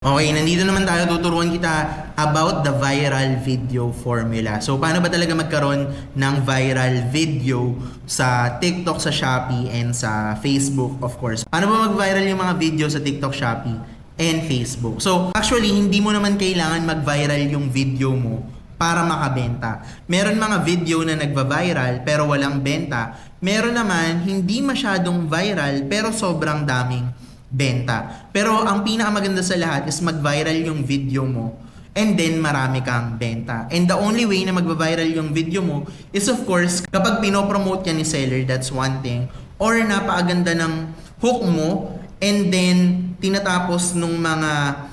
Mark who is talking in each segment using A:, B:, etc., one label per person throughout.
A: Okay, nandito naman tayo, tuturuan kita about the viral video formula. So, paano ba talaga magkaroon ng viral video sa TikTok, sa Shopee, and sa Facebook, of course. Paano ba mag-viral yung mga video sa TikTok, Shopee, and Facebook? So, actually, hindi mo naman kailangan mag-viral yung video mo para makabenta. Meron mga video na nagva-viral pero walang benta. Meron naman hindi masyadong viral pero sobrang daming benta. Pero ang pinakamaganda sa lahat is mag-viral yung video mo and then marami kang benta. And the only way na mag-viral yung video mo is of course kapag pinopromote yan ni seller, that's one thing. Or napakaganda ng hook mo and then tinatapos nung mga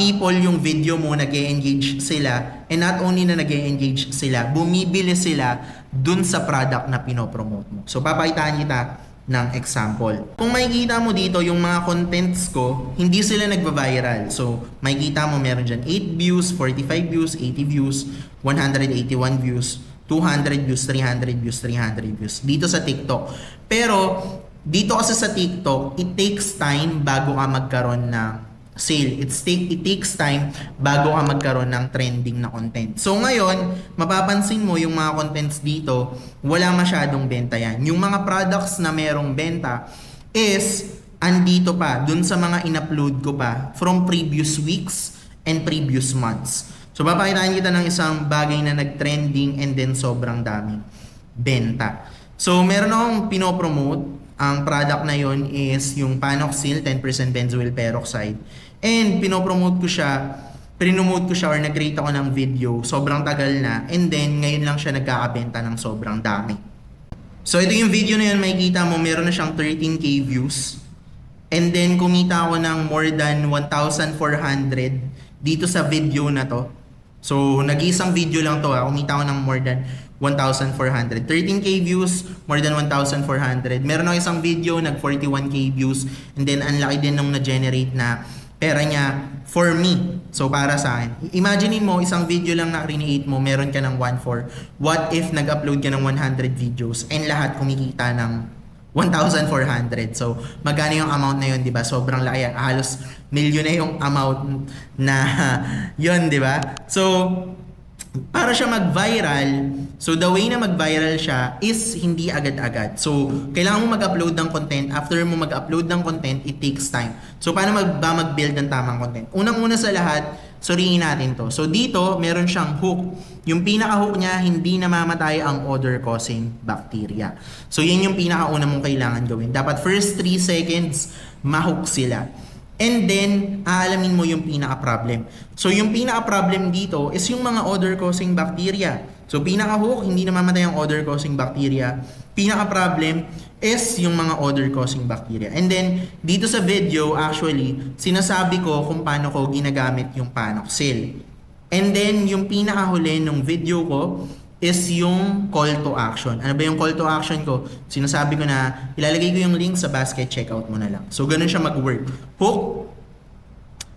A: people yung video mo, nag-e-engage sila, and not only na nag-e-engage sila, bumibili sila dun sa product na pinopromote mo. So papakitaan kita ng example. Kung makikita mo dito yung mga contents ko, hindi sila nagva-viral. So makikita mo meron dyan 8 views, 45 views, 80 views, 181 views, 200 views, 300 views, 300 views dito sa TikTok. Pero dito kasi sa TikTok, it takes time bago ka magkaroon ng sale. It takes time bago ka magkaroon ng trending na content. So ngayon, mapapansin mo yung mga contents dito, wala masyadong benta yan. Yung mga products na merong benta is andito pa, dun sa mga in-upload ko pa from previous weeks and previous months. So papakitaan kita ng isang bagay na nag-trending and then sobrang daming benta. So meron akong pinopromote. Ang product na yon is yung Panoxyl 10% benzoyl peroxide. And pinopromote ko siya, prinomote ko siya or nag-create ako ng video. Sobrang tagal na. And then ngayon lang siya nagkakabenta ng sobrang dami. So ito yung video na yun, makikita mo meron na siyang 13k views. And then kumita ako ng more than 1,400 dito sa video na to. So nag-iisang video lang to, kumita ako ng more than 1,400. 13k views, more than 1,400. Meron ako isang video, nag 41k views. And then, ang laki din nung na-generate na pera niya for me. So, para sa akin. Imaginein mo, isang video lang na create mo, meron ka ng 1,400. What if nag-upload ka ng 100 videos and lahat kumikita ng 1,400. So, magkano yung amount na yun, di ba? Sobrang laki. Halos milyon na yung amount na yun, di ba? So, para siya mag-viral, so the way na mag-viral siya is hindi agad-agad. So, kailangan mo mag-upload ng content. After mo mag-upload ng content, it takes time. So, paano mag-build ng tamang content? Unang-una sa lahat, suriin natin to. So, dito, meron siyang hook. Yung pinaka-hook niya, hindi namamatay ang odor-causing bacteria. So, yan yung pinaka-una mong kailangan gawin. Dapat first 3 seconds, ma-hook sila. And then, aalamin mo yung pinaka-problem. So, yung pinaka-problem dito is yung mga odor-causing bacteria. So, pinaka-hook, hindi namamatay ang odor-causing bacteria. Pinaka-problem is yung mga odor-causing bacteria. And then, dito sa video, actually, sinasabi ko kung paano ko ginagamit yung Panoxyl. And then, yung pinaka-huli ng video ko is yung call to action. Ano ba yung call to action ko? Sinasabi ko na ilalagay ko yung link sa basket, checkout mo na lang. So, ganun siya mag-work. Hook.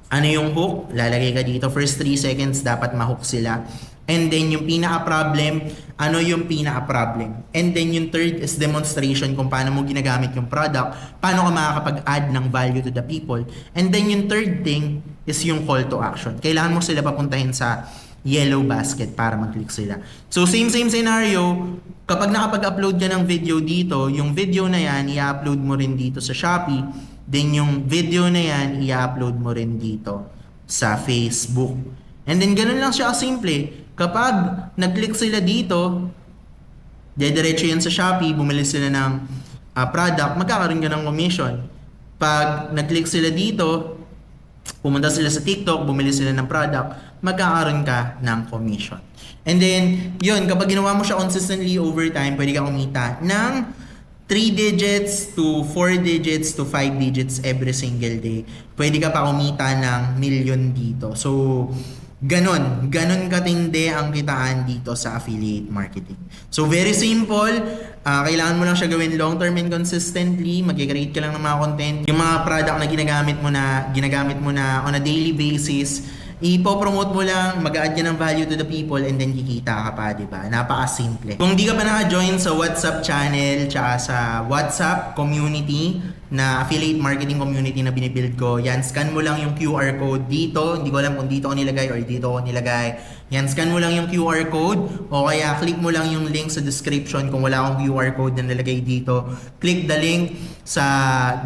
A: Ano yung hook? Lalagay ka dito. First 3 seconds, dapat ma-hook sila. And then, yung pinaka-problem, ano yung pinaka-problem? And then, yung third is demonstration kung paano mo ginagamit yung product, paano ka makakapag-add ng value to the people. And then, yung third thing is yung call to action. Kailangan mo sila papuntahin sa yellow basket para mag-click sila. So, same scenario, kapag nakapag-upload ka ng video dito, yung video na yan, i-upload mo rin dito sa Shopee, then yung video na yan, i-upload mo rin dito sa Facebook. And then, ganun lang siya kasimple. Kapag nag-click sila dito, dediretso yan sa Shopee, bumili sila ng product, magkakaroon ka ng commission. Pag nag-click sila dito, pumunta sila sa TikTok, bumili sila ng product, magkakaroon ka ng commission. And then, yun, kapag ginawa mo siya consistently over time, pwede ka kumita ng 3 digits to 4 digits to 5 digits every single day. Pwede ka pa kumita ng million dito. So, ganon katindi ang kitaan dito sa affiliate marketing. So, very simple. Kailangan mo lang siya gawin long term and consistently. Mag-create ka lang ng mga content. Yung mga product na ginagamit mo na on a daily basis, ipopromote mo lang, mag-add ka ng value to the people, and then kikita ka pa, di ba? Napaka-simple. Kung di ka pa naka-join sa WhatsApp channel, tsaka sa WhatsApp community na affiliate marketing community na binibuild ko. Yan, scan mo lang yung QR code dito. Hindi ko alam kung dito ko nilagay or dito ko nilagay. Yan, scan mo lang yung QR code o kaya click mo lang yung link sa description kung wala akong QR code na nilagay dito. Click the link sa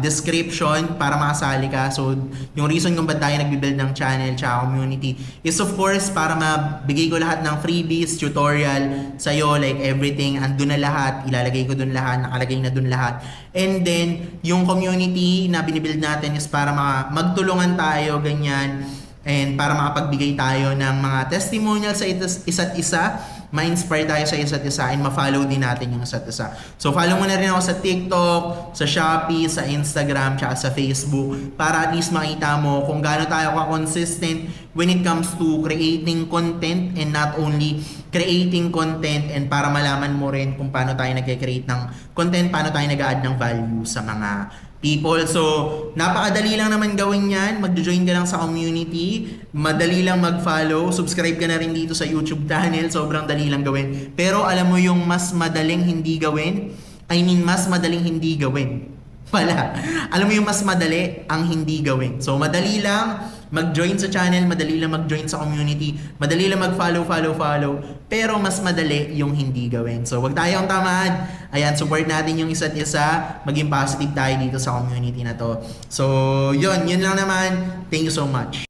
A: description para makasali ka. So, yung reason kung ba't tayo nagbibuild ng channel tsaka community is of course para mabigay ko lahat ng freebies, tutorial sa'yo, like everything, andun na lahat, ilalagay ko dun lahat, nakalagay na dun lahat. And then, yung community na binibuild natin is para magtulungan tayo, ganyan, and para makapagbigay tayo ng mga testimonial sa isa't isa, ma-inspire tayo sa isa't isa, and ma-follow din natin yung isa't isa. So follow mo na rin ako sa TikTok, sa Shopee, sa Instagram, tsaka sa Facebook para at least makita mo kung gaano tayo ka-consistent when it comes to creating content, and not only creating content, and para malaman mo rin kung paano tayo nag-create ng content, paano tayo nag-add ng value sa mga people. So, napakadali lang naman gawin yan. Mag-join ka lang sa community. Madali lang mag-follow. Subscribe ka na rin dito sa YouTube channel. Sobrang dali lang gawin. Pero alam mo yung mas madaling hindi gawin? Mas madaling hindi gawin. Wala. Alam mo yung mas madali ang hindi gawin. So, madali lang mag-join sa channel, madali lang mag-join sa community, madali lang mag-follow. Pero mas madali yung hindi gawin. So, wag tayong tamad. Ayan, support natin yung isa't isa. Maging positive tayo dito sa community na to. So, yun lang naman. Thank you so much.